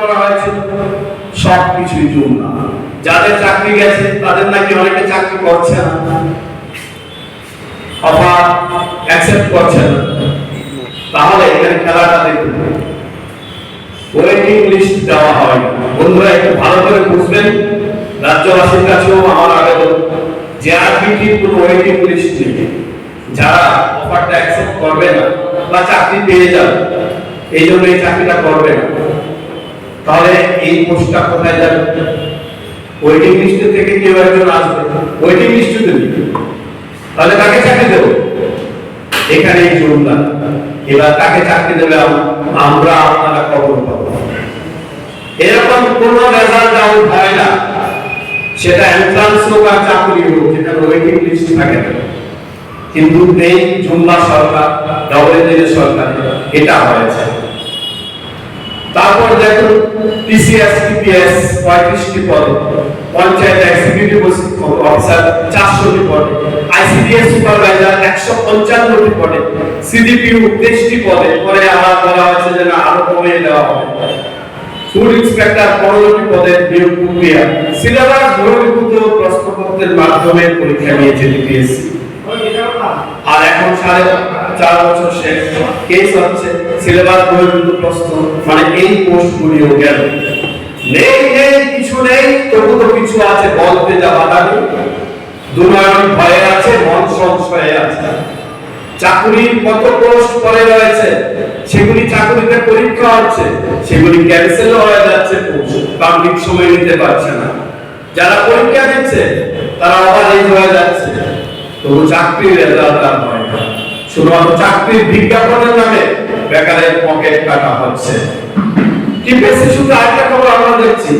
করা হয়েছিল সব কিছুই জুমলা। যাদের চাকরি গেছে তাদের নাকি অনেকে চাকরি করছে না, অফার অ্যাকসেপ্ট করছে না। তাহলে এখানে খেলাটা দেখুন, ওয়েটিং লিস্ট দেওয়া হয়। বন্ধুরা একটু ভালো করে বুঝবেন, রাজ্যবাসীর কাছেও আমার আবেদন যে আরবিটির কোনো ওয়েটিং লিস্ট নেই। যারা অফারটা অ্যাকসেপ্ট করবে না বা চাকরি পেয়ে যাবে এই জন্য এই চাকরিটা করবে না, তাহলে এই পোস্টটা কোথায় যাবে? ওয়েটিং লিস্ট থেকে কেউ একজন আসবে, ওয়েটিং লিস্ট দেবে, তাহলে কাকে চাকরি দেবো? এখানে জুমলা। এবার কাকে চাকরি দেবে? আমরা, আপনারা খবর পাবো। এরকম কোন রেজাল্ট আউট হয় না, সেটা এন্ট্রান্স হোক আর চাকরি হোক, যেটা ওয়েটিং লিস্ট থাকে না। কিন্তু এই জুমলা সরকার, ডবল ইঞ্জিনের সরকার, এটা হয়েছে। তারপর দেখুন টিসিএস টিপিএস 35টি পদে, পঞ্চায়েত এক্সিকিউটিভ অফিসার 400টি পদে, আইসিডিএস সুপারভাইজার 155টি পদে, সিডিপিউ 23টি পদে। পরে আবার বলা হয়েছে যে না আরো কমিয়ে দেওয়া হবে। ফুড ইন্সপেক্টর 15টি পদে নিয়োগ প্রক্রিয়া। সিলেবাস বহির্ভূত প্রশ্নপত্রের মাধ্যমে পরীক্ষা নিয়েছে টিপিএসসি। আর এখন 4.5 বছর শেষ, কেস হচ্ছে সিলেবাস বহির্ভূত প্রশ্ন, মানে এই পোস্টগুলিও গেল। নেই কিছু নেই, তবু তো কিছু আছে, বলতে যা বাধা নেই। দুনয়ন ভয়ে আছে, মন সংশয়ে আছে। চাকরির কত পোস্ট পড়ে রয়েছে, সেগুলি চাকরিতে পরীক্ষা হচ্ছে, সেগুলি ক্যান্সেল হয়ে যাচ্ছে, পাবলিক সময় নিতে পারছে না। যারা পরীক্ষা দিচ্ছে তারা অবাধিত হয়ে যাচ্ছে, তবু চাকরির রেজাল্ট আর হয় না। শুধুমাত্র চাকরির বিজ্ঞাপনের নামে বেকারের পকেট কাটা হচ্ছে। টিপিএসসি শুধু আরেকটা খবর আমরা দেখছি,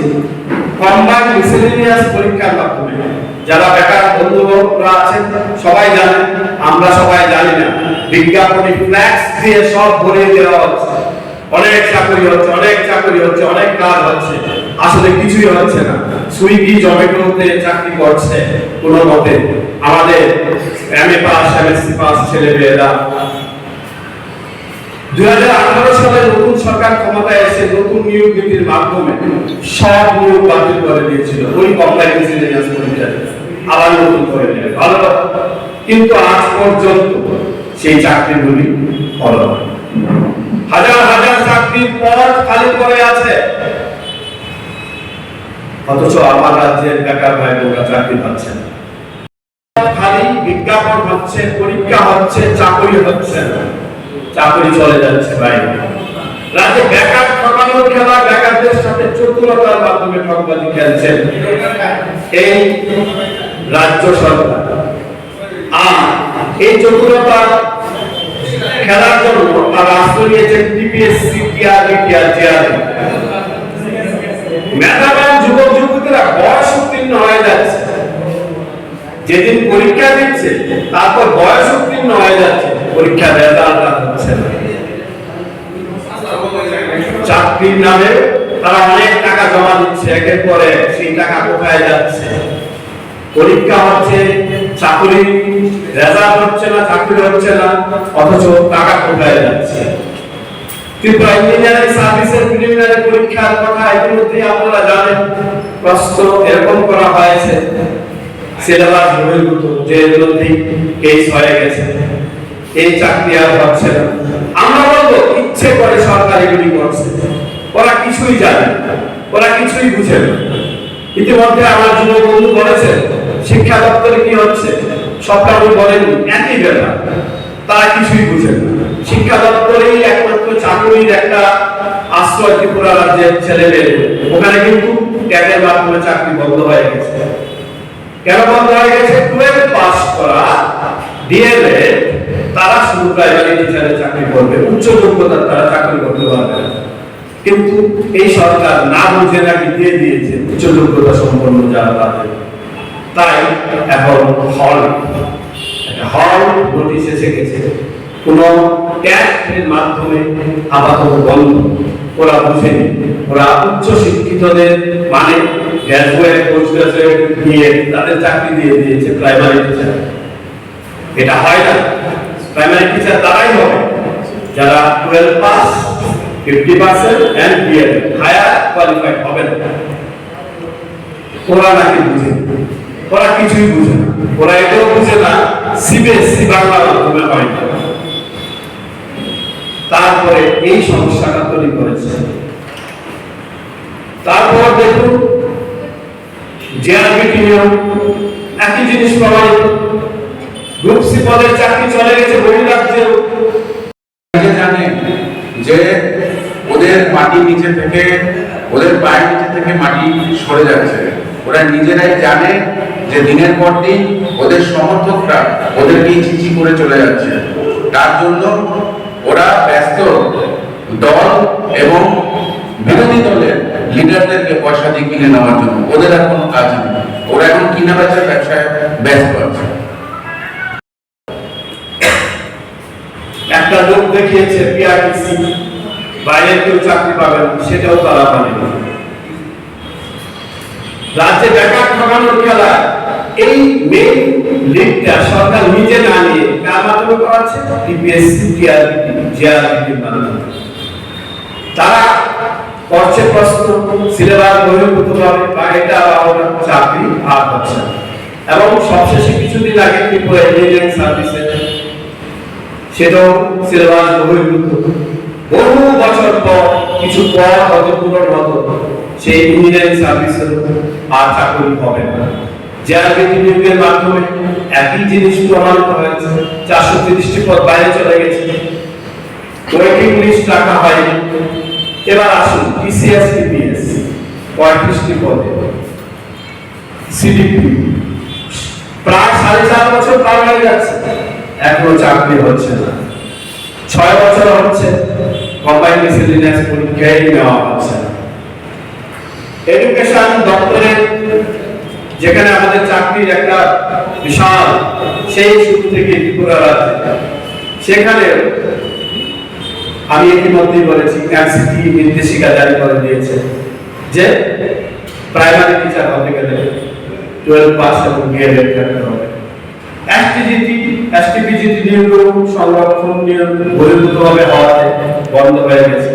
কম্বাইন্ড মিসেলেনিয়াস পরীক্ষার মাধ্যমে যারা বেকার বন্ধুরা আছেন সবাই জানেন, আমরা সবাই জানি না, বিজ্ঞাপনী ফ্ল্যাক্স দিয়ে সব ভরিয়ে দেওয়া হচ্ছে। অনেক চাকরি হচ্ছে, অনেক চাকরি হচ্ছে, অনেক কাজ হচ্ছে, আসলে কিছুই হচ্ছে না। সুইগি জমেটোতে চাকরি করছে কোন মতে আমাদের এমএ পাস এমএসসি পাস ছেলেমেয়েরা। 2018 সালে নতুন সরকার ক্ষমতায় এসে নতুন নিয়োগ নীতির মাধ্যমে সব নিয়োগ বাতিল করে দিয়েছিল। ওই কম্বাইন্ড মিসেলেনিয়াস পরীক্ষা আবার নতুন করে দিল, ভালো কথা। কিন্তু আজ পর্যন্ত সেই চাকরিগুলি হলো না। হাজার হাজার চাকরির পদ খালি পড়ে আছে, অথচ আমার রাজ্যের বেকার ভাই বোনেরা চাকরি পাচ্ছে না। খালি বিজ্ঞাপন হচ্ছে, পরীক্ষা হচ্ছে, চাকরি হচ্ছে না, চাকরি চলে যাচ্ছে বাইরে। রাজ্যে বেকার ঠকানোর খেলা, বেকারদের সাথে চতুরতার মাধ্যমে ঠকবাজি খেলছেন এই রাজ্য সরকার। আর এই চতুরতা খেলার জন্য তারা আশ্রয় নিয়েছেন টিপিএসসি, টিআরবি, টিআরজি। মেধাবান যুবক যুবতীরা বয়স উত্তীর্ণ হয়ে যাচ্ছে, যেদিন পরীক্ষা দিচ্ছে তারপর বয়স উত্তীর্ণ হয়ে যাচ্ছে, পরীক্ষা রেজাল্ট হচ্ছে না। চাকরির নামে তারা অনেক টাকা জমা দিচ্ছে, একের পরে সেই টাকা কোথায় যাচ্ছে? পরীক্ষা হচ্ছে, চাকরি রেজাল্ট হচ্ছে না, চাকরি হচ্ছে না, অথচ টাকা কোথায় যাচ্ছে? ত্রিপুরা ইঞ্জিনিয়ারিং সার্ভিসের প্রিলিমিনারি পরীক্ষার কথা ইতিমধ্যে আপনারা জানেন। প্রশ্ন এরকম করা হয়েছে, সিলেবাস বহির্ভূত, যে মধ্যেই কেস হয়ে গেছে, এই চাকরি আর হচ্ছে না। আমরা বলবো ইচ্ছে করে সরকার এগুলি করছে, ওরা কিছুই জানে, ওরা কিছুই বুঝে না। ইতিমধ্যে আমার যুব বন্ধু বলেছেন শিক্ষা দপ্তরে কি হচ্ছে, সবটা উনি বলেন একই ব্যাপার, তারা কিছুই বুঝে না। শিক্ষা দপ্তরেই একমাত্র চাকরির একটা আশ্রয় ত্রিপুরা রাজ্যের ছেলেদের, ওখানে কিন্তু ট্যাগের মাধ্যমে চাকরি বন্ধ হয়ে গেছে। কেন বন্ধ হয়ে গেছে? 12 পাস করা ডিএলএড তারা শুধু প্রাইমারি টিচারের চাকরি করবে, উচ্চ যোগ্যতার তারা চাকরি করতে পারবে না। কিন্তু এই সরকার না বুঝে নাকি দিয়ে দিয়েছে উচ্চ যোগ্যতা সম্পন্ন যারা তাদের। তাই এখন হল নোটিশ এসে গেছে, কোন ট্যাগের মাধ্যমে আপাতত বন্ধ। ওরা বুঝেনি, ওরা উচ্চ শিক্ষিতদের মানে গ্রাজুয়েট পোস্ট গ্রাজুয়েট দিয়ে তাদের চাকরি দিয়ে দিয়েছে প্রাইমারি টিচার। এটা হয় না, প্রাইমারি টিচার তারাই হবে যারা 12 pass 50% and BEd higher qualified হবে না। ওরা নাকি বুঝে, ওরা কিছুই বুঝে না, ওরা এটাও বুঝে না সিবিএসসি বাংলা মাধ্যমে হয় না। তারপরে এই সমস্যাটা তৈরি করেছে। তারপর দেখুন জেআরবিটি নিয়ম একই জিনিস প্রমাণিত। গ্রুপ সি পদের চাকরি চলে গেছে বহু রাজ্যে। জানে যে ওদের মাটির নিচে থেকে, ওদের পায়ের নিচে থেকে মাটি সরে যাচ্ছে। ওরা নিজেরাই জানে যে দিনের পর দিন ওদের সমর্থকরা ওদেরকে চিঠি করে চলে যাচ্ছে। তার জন্য ওরা ব্যস্ত দল এবং বিরোধী দলের লিডারদেরকে পয়সা দিয়ে কিনে নেওয়ার জন্য। ওদের আর কোনো কাজ নেই, ওরা এখন কিনা বেচার ব্যবসায় ব্যস্ত আছে। একটা লোক দেখিয়েছে পিআরটিসি বাইরে কেউ চাকরি পাবেন, সেটাও তারা মানে রাজ্যে বেকার ঠকানোর খেলা। এই মেইন লিডটা সরকার নিজে না নিয়ে কার মাধ্যমে করাচ্ছে? টিপিএসসি, টিআরবিটি, জেআরবিটির মাধ্যমে। তারা করছে প্রশ্ন সিলেবাস বহির্ভূতভাবে বা এটা ওরা চাকরি আর হচ্ছে না। এবং সবশেষে কিছুদিন আগে ত্রিপুরা ইঞ্জিনিয়ারিং সার্ভিসে সেটাও সিলেবাস বহির্ভূত। বহু বছর পর কিছু পর অতপুরোর মতো সেই ইঞ্জিনিয়ারিং সার্ভিসের আর চাকরি হবে না। জেআরবিটি নিয়োগের মাধ্যমে একই জিনিস প্রমাণিত হয়েছে। 430টি পদ বাইরে চলে গেছে, ওয়েটিং লিস্ট রাখা হয়নি। এবার আসুন টিসিএস টিপিএস 35টি পদে সিডিপি প্রায় 4.5 বছর পার হয়ে যাচ্ছে, এখনো চাকরি হচ্ছে না। 6 বছর হচ্ছে কম্বাইন্ড মিসেলিনিয়াস পরীক্ষায় নেওয়া হচ্ছে না। এডুকেশন দপ্তরে যেখানে আমাদের চাকরির একটা বিশাল সেই শুরু থেকে ত্রিপুরা রাজ্যে, সেখানে আমি ইতিমধ্যেই বলেছি এনসিটি নির্দেশিকা জারি করে দিয়েছে যে প্রাইমারি টিচার হতে গেলে 12 পাস এবং বিএড করতে হবে। এসটিজিটি, এসটিপিজিটি নিয়োগ সংরক্ষণ নিয়োগ বহির্ভূতভাবে হওয়াতে বন্ধ হয়ে গেছে।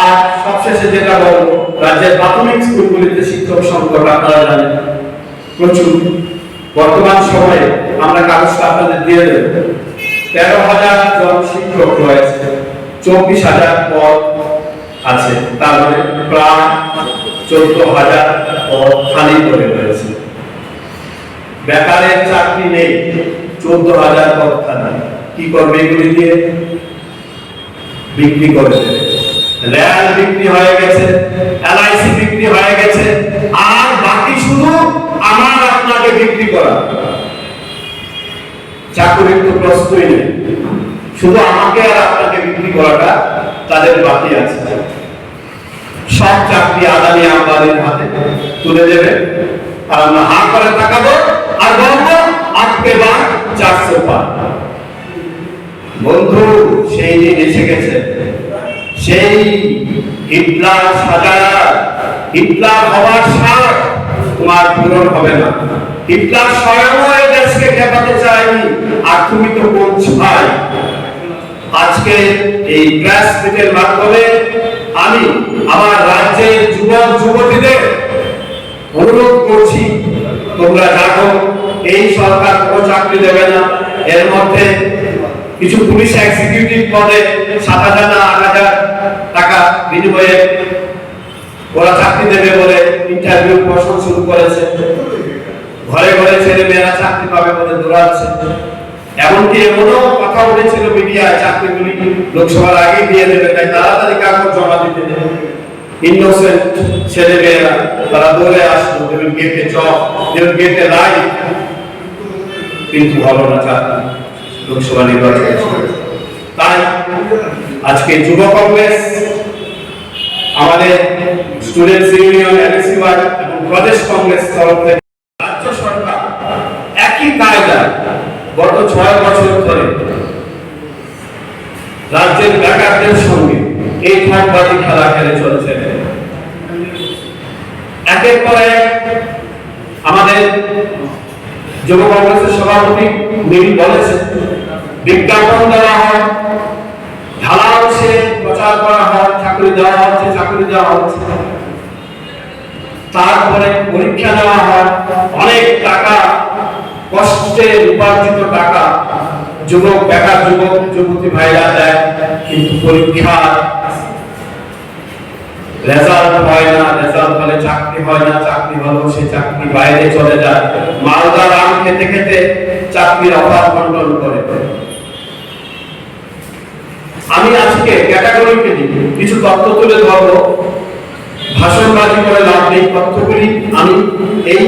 আর সবশেষে যেটা বলবো, রাজ্যের প্রাথমিক স্কুলগুলিতে শিক্ষক সংকট আপনারা জানেন প্রচুর। বর্তমান সময়ে আমরা কাগজটা আপনাদের দিয়ে দেব। 13,000 জন শিক্ষক রয়েছে, 24,000 পদ আছে, তার মানে প্রায় 14,000 পদ খালি পড়ে রয়েছে। বেকারের চাকরি নেই, 14,000 পদ খালি। কি করবে এগুলি দিয়ে? বিক্রি করে দেবে। রেল বিক্রি হয়ে গেছে, এলআইসি বিক্রি হয়ে গেছে, আর বাকি শুধু আমার আপনাকে বিক্রি করা। চাকরির তো প্রশ্নই নেই, শুধু আমাকে আর আপনাকে বিক্রি করাটা তাদের বাকি আছে। সব চাকরি আদানি আম্বানির হাতে তুলে দেবে, আর আমরা হাত করে তাকাবো আর বলবো আজকে বার 400 পার। বন্ধু, সেই দিন এসে গেছে, সেই হিটলার সাজায়া, হিটলার হওয়ার স্বাদ তোমার পূরণ হবে না। হিটলার স্বয়ং এই দেশকে খেপাতে চায়নি, আর তুমি তো বলছো ভাই। আজকে এই প্রেস মিটের মাধ্যমে আমি আমার রাজ্যের যুবক যুবতীদের অনুরোধ করছি, তোমরা জানো এই সরকার কোনো চাকরি দেবে না। এর মধ্যে কিছু পুলিশ এক্সিকিউটিভ পদে 7,000 না 8,000 টাকা বিনিময়ে ওরা চাকরি দেবে বলে ইন্টারভিউ প্রশ্ন শুরু করেছে। ঘরে ঘরে ছেলে মেয়েরা চাকরি পাবে বলে দৌড়াচ্ছে। এমনকি এমনও কথা উঠেছিল মিডিয়ায়, চাকরিগুলি লোকসভার আগে দিয়ে দেবে, তাই তাড়াতাড়ি কাগজ জমা দিতে দেবে। ইনোসেন্ট ছেলে মেয়েরা তারা দৌড়ে আসলো, দেবেন গেটে চক, দেবেন গেটে লাইট, কিন্তু হলো না চাকরি লোকসভা নির্বাচনে। তাই আজকে যুব কংগ্রেস, আমাদের স্টুডেন্টস ইউনিয়ন, এনএসইউআই এবং প্রদেশ কংগ্রেস তরফ থেকে রাজ্য সরকার একই কায়দা গত 6 বছর ধরে রাজ্যের বেকারদের সঙ্গে এই ঠকবাজি খেলা খেলে চলছে। একের পর এক আমাদের যুব কংগ্রেসের সভাপতি মিল বলেছে, বিজ্ঞাপন দেওয়া হয়, ঢালাও সে প্রচার প্রচার করা হয়, চাকরি দেওয়া হচ্ছে, চাকরি দেওয়া হচ্ছে। তারপরে পরীক্ষা দেওয়া হয়, অনেক টাকা, কষ্টে উপার্জিত টাকা যুবক, বেকার যুবক যুবতী ভাইরা দেয়, কিন্তু পরীক্ষা রেজাল্ট হয় না, রেজাল্ট হলে চাকরি হয় না, চাকরি হলেও সে চাকরি বাইরে চলে যায়, মালদা রাম খেতে খেতে চাকরির অভাব কন্ট্রোল করে। আমি আজকে ক্যাটাগরিকে কিছু তথ্য তুলে ধরবো, ভাষণবাজি করে লাভ নেই। তথ্যগুলি আমি এই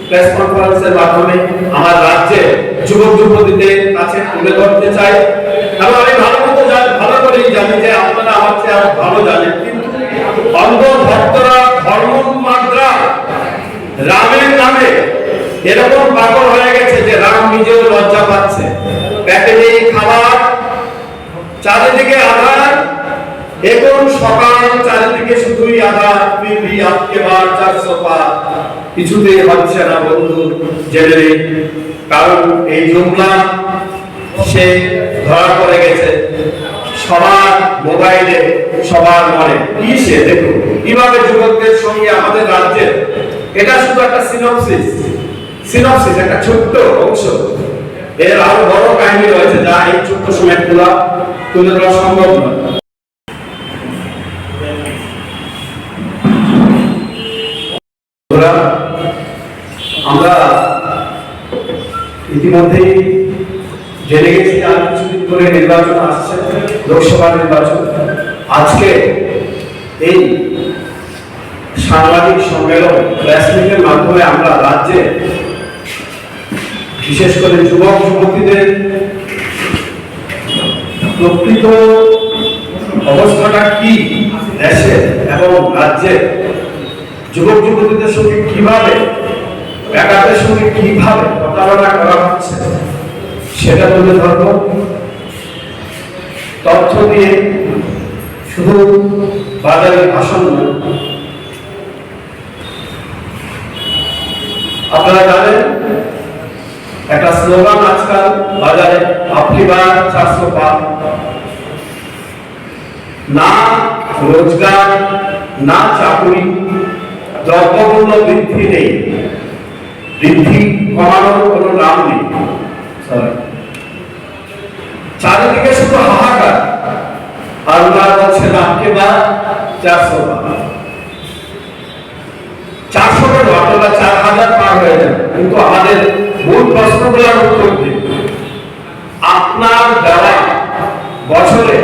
প্রেস কনফারেন্সের মাধ্যমে আমার রাজ্যে যুবক যুবতীদের কাছে তুলে ধরতে চাই। এবং আমি ভালো করেই জানি যে আপনারা আমার চেয়ে আরো ভালো জানেন, কিন্তু অন্ধ ভক্তরা, ধর্মমাত্রা রামের নামে এরকম পাগল হয়ে গেছে যে রাম নিজেও লজ্জা পাচ্ছে। প্যাকেটে খাবার, চারিদিকে আধার, এখন সকাল, চারিদিকে শুধুই আধার, পিবি আপকে বার 400 পার, কিছুতেই হচ্ছে না বন্ধু জেনে। কারণ এই জুমলা সে ধরা পড়ে গেছে সবার মোবাইলে, সবার মনে। কি সে দেখুন কিভাবে যুবকদের সঙ্গে আমাদের রাজ্যের, এটা শুধু একটা সিনপসিস, একটা ছোট্ট অংশ। এর আরো বড় কাহিনী রয়েছে যা এই ছোট্ট সময় তুলে ধরা সম্ভব নয়। আমরা ইতিমধ্যেই জেনে গেছি আর কিছুদিন পরে নির্বাচন আসছে, লোকসভা নির্বাচন। আজকে এই সাংবাদিক সম্মেলন, প্রেস মিটের মাধ্যমে আমরা রাজ্যে বিশেষ করে যুবক যুবতীদের প্রকৃত অবস্থাটা কি দেশে এবং রাজ্যে, যুবক যুবতীদের সঙ্গে কিভাবে, বেকারদের সঙ্গে কিভাবে প্রতারণা করা হচ্ছে সেটা তুলে ধরব। তথ্য দিয়ে শুধু বাজারে ভাষণ নয়। আপনারা জানেন একটা স্লোগান আজকাল বাজারে, আপকি বার 400 পার। না রোজগার, না চাকরি, দ্রব্যমূল্য বৃদ্ধি নেই, বৃদ্ধি কমানোর কোনো নাম নেই। চারিদিকে শুধু হাহাকার, আর ওনারা বলছেন আপকে বার 400 পার। 400 কে অথবা 4000 পার হয়ে যাবে, কিন্তু আমাদের মূল প্রশ্নগুলোর উত্তর দিন। আপনার দেওয়া বছরে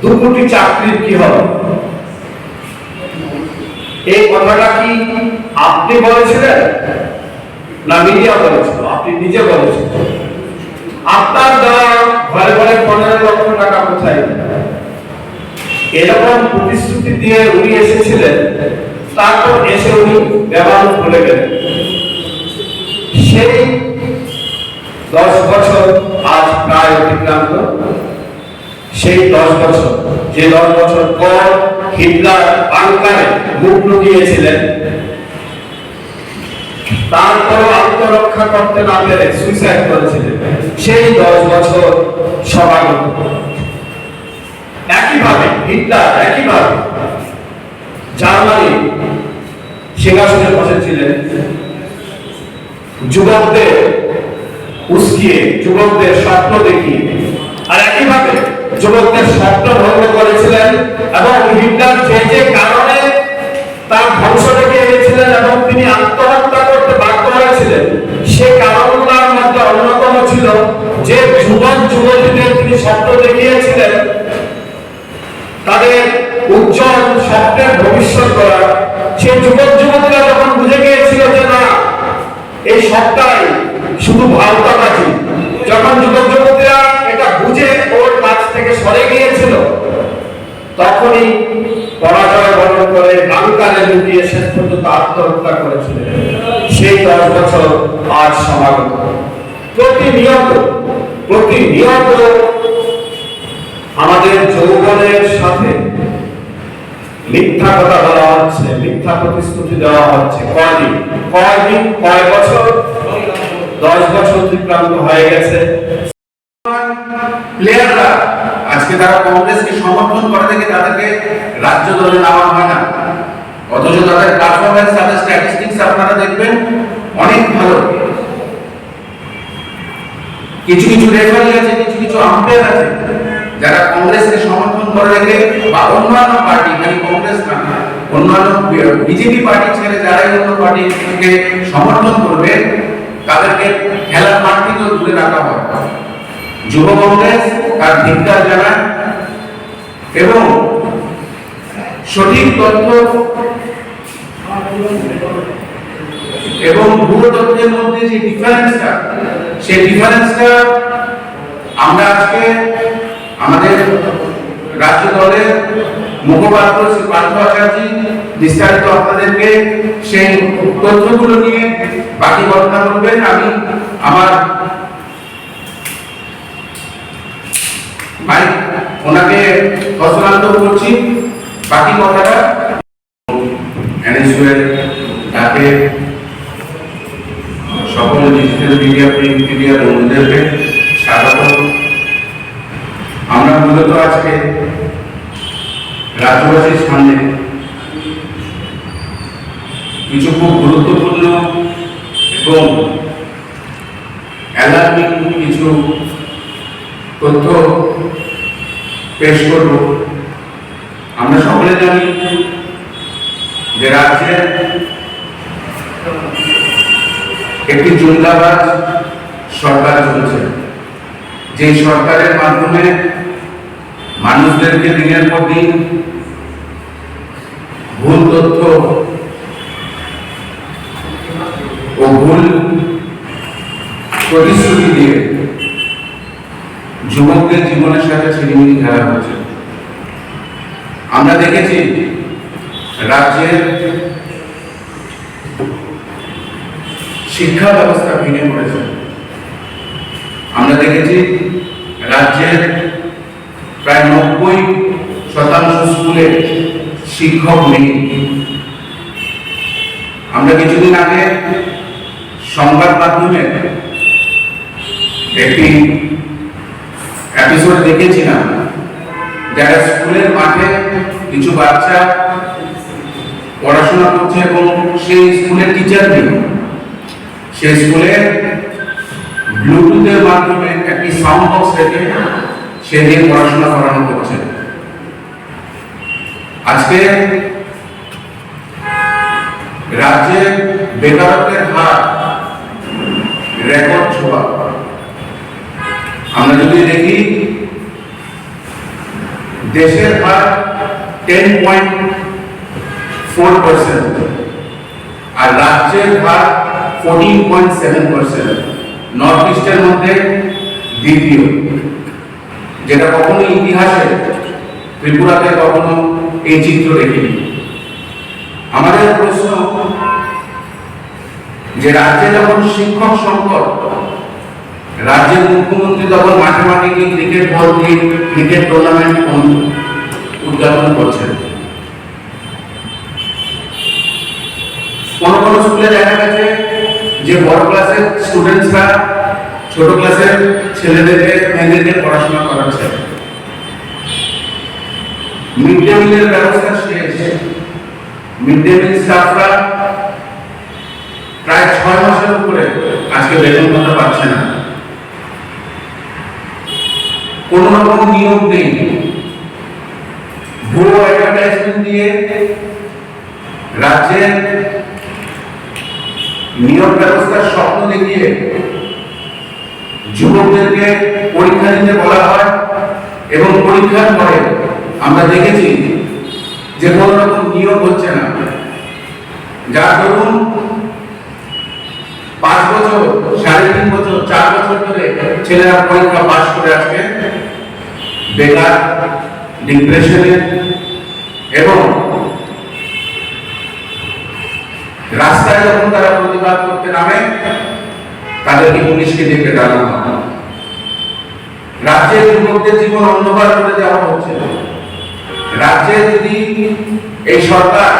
2 কোটি চাকরির কি হবে? এই কথাটা কি আপনি বলেছিলেন না মিডিয়া বলেছিল? আপনি নিজে বলেছিলেন। আপনার দেওয়া ঘরে ঘরে 15 লক্ষ টাকা কোথায়? এরকম প্রতিশ্রুতি দিয়ে উনি এসেছিলেন, তারপর এসে উনি ব্যবহার করে গেলেন। সেই 10 বছর আজ প্রায় অতিক্রান্ত। সেই 10 বছর, যে 10 বছর পর হিটলার বাংকারে মুখ লুকিয়েছিলেন, তারপর আত্মরক্ষা করতে না পেরে সুইসাইড করেছিলেন, সেই 10 বছর সমাগত। একইভাবে হিটলার একইভাবে জার্মানি সিংহাসনে বসেছিলেন, যুবকদের উস্কিয়ে, যুবকদের স্বপ্ন দেখিয়ে, আর একইভাবে যুবকদের স্বপ্ন ভঙ্গ করেছিলেন। এবং হিটলার যে কারণে তার ধ্বংস ডেকে এনেছিলেন এবং তিনি আত্মহত্যা করতে বাধ্য হয়েছিলেন, সে কারণগুলোর মধ্যে অন্যতম ছিল যে যুবক যুবতীদের তিনি স্বপ্ন দেখিয়েছিলেন তাদের উজ্জ্বল স্বপ্নের ভবিষ্যৎ করা। সেই যুবক যুবতীরা যখন বুঝে গিয়েছিল যে না, এই সবটাই শুধু ভাওতাবাজি, যখন যুবক যুবতীরা এটা বুঝে ওর কাছ থেকে সরে গিয়েছিল, তখনই পরাজয় বরণ করে বাংকারে লুকিয়ে শেষ পর্যন্ত আত্মহত্যা করেছিলেন। সেই 10 বছর আজ সমাগত। প্রতিনিয়ত আমাদের যৌবনের সাথে মিথ্যা কথা বলা হচ্ছে, মিথ্যা প্রতিশ্রুতি দেওয়া হচ্ছে। কয় বছর? 10 বছর অতিক্রান্ত হয়ে গেছে। প্লেয়াররা আজকে আজকে তারা কংগ্রেসকে সমর্থন করে দেখে তাদেরকে রাজ্য দলে নেওয়া হয় না, অথচ তাদের পারফরমেন্স, তাদের স্ট্যাটিস্টিক্স আপনারা দেখবেন অনেক ভালো। কিছু কিছু রেফারি আছে, কিছু কিছু আম্পায়ার আছে যারা কংগ্রেসকে সমর্থন করে রেখে বা অন্যান্য পার্টি, মানে কংগ্রেস না, অন্যান্য বিজেপি পার্টি ছেড়ে যারা অন্য পার্টিকে সমর্থন করবে তাদেরকে খেলার মাঠ থেকে দূরে রাখা হয়। যুব কংগ্রেস তার ধিক্কার জানায় এবং সঠিক তথ্য এবং ভুয়ো তথ্যের মধ্যে যে ডিফারেন্সটা, সেই ডিফারেন্সটা আমরা আজকে আমাদের রাজ্য দলের মুখপাত্র শ্রী পার্থ আচার্য বিস্তারিত আপনাদেরকে সেই তথ্যগুলো নিয়ে বাকি ঘটনা বলবেন। আমি আমার ভাই ওনাকে হস্তান্তর করছি বাকি কথাটা। এনএসইউএর তাকে সকল ডিজিটাল মিডিয়া, প্রিন্ট মিডিয়া বন্ধুদেরকে স্বাগত। আমরা মূলত আজকে রাজ্যবাসীর সামনে কিছু খুব গুরুত্বপূর্ণ এবং অ্যালার্মিং কিছু তথ্য পেশ করব। আমরা সকলে জানি যে রাজ্যে একটি জুমলাবাজ সরকার চলছে, যে সরকারের মাধ্যমে মানুষদেরকে দিনের পর দিন ভুল তথ্য ও ভুল প্রতিশ্রুতি দিয়ে যুবকদের জীবনের সাথে ছিনিমিনি খেলা হচ্ছে। আমরা দেখেছি রাজ্যের শিক্ষা ব্যবস্থা ভেঙে পড়েছে। আমরা দেখেছি রাজ্যের প্রায় 90% স্কুলে শিক্ষক নেই। আমরা কিছুদিন আগে সংবাদ মাধ্যমে একটি এপিসোড দেখেছিলাম, যারা স্কুলের মাঠে কিছু বাচ্চা পড়াশোনা করছে এবং সেই স্কুলের টিচার নেই। সেই স্কুলে ব্লুটুথের মাধ্যমে একটি সাউন্ড বক্স রেখে সে নিয়ে পড়াশোনা করানো হচ্ছে। আজকে রাজ্যে বেকারত্বের হার রেকর্ড ছোঁয়া। আমরা যদি দেখি দেশের হার 10.4% আর রাজ্যের হার 14.7%, নর্থ ইস্টের মধ্যে দ্বিতীয়, যেটা কখনো ইতিহাসে ত্রিপুরাতে কখনো এই চিত্র দেখিনি। আমাদের প্রশ্ন যে রাজ্যে যখন শিক্ষক সংকট, রাজ্যের মুখ্যমন্ত্রী তখন মাঠে মাঠে গিয়ে ক্রিকেট বল দিয়ে ক্রিকেট টুর্নামেন্ট উদযাপন করছেন। কোন কোন স্কুলে দেখা গেছে যে বড় ক্লাসের স্টুডেন্টসরা ছোট ক্লাসের ছেলেদেরকে মেয়েদেরকে পড়াশোনা করাচ্ছে। মিড ডে মিলের ব্যবস্থা শেষ। মিড ডে মিল স্টাফরা প্রায় 6 মাসের উপরে আজকে বেতন ভাতা পাচ্ছে না। কোন রকম নিয়োগ নেই, ভুয়ো অ্যাডভার্টাইজমেন্ট দিয়ে রাজ্যের নিয়োগ ব্যবস্থার স্বপ্ন দেখিয়ে যুবকদেরকে পরীক্ষা দিতে বলা হয় এবং পরীক্ষার পরে আমরা দেখেছি যে কোন রকম নিয়োগ হচ্ছে না। যার ধরুন 5 বছর, 3.5 বছর, 4 বছর ধরে ছেলেরা পরীক্ষা পাস করে আসছে বেকার, ডিপ্রেশনে এবং রাস্তায় যখন তারা প্রতিবাদ করতে নামে তাদেরকে পুলিশকে ডেকে ডাকা হয়। রাজ্যের যুবকদের জীবন অন্ধকার করে দেওয়া হচ্ছে। রাজ্যে যদি এই সরকার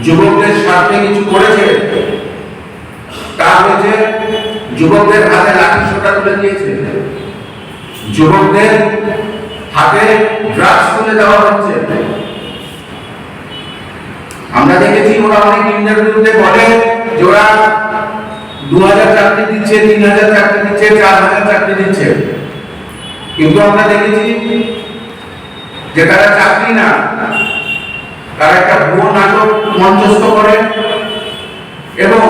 যুবকদের স্বার্থে কিছু করেছে তা হয়েছে যুবকদের হাতে লাঠি সোটা তুলে দিয়েছে, যুবকদের হাতে ড্রাগস তুলে দেওয়া হচ্ছে। আমরা দেখেছি ওরা অনেক ইন্টারভিউতে বলে যে ওরা 2000 চাকরি দিচ্ছে, 3000 চাকরি দিচ্ছে, 4000 চাকরি দিচ্ছে, কিন্তু আমরা দেখেছি যে তারা চাকরি না, তারা একটা ভুয়ো নাটক মঞ্চস্থ করে এবং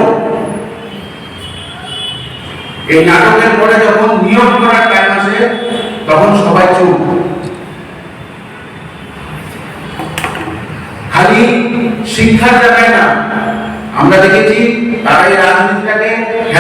এই নাটকের পরে যখন নিয়োগ করার টাইম আসে তখন সবাই চুপ। খালি শিক্ষার জায়গায় না, আমরা দেখেছি তারা এই রাজনীতিটাকে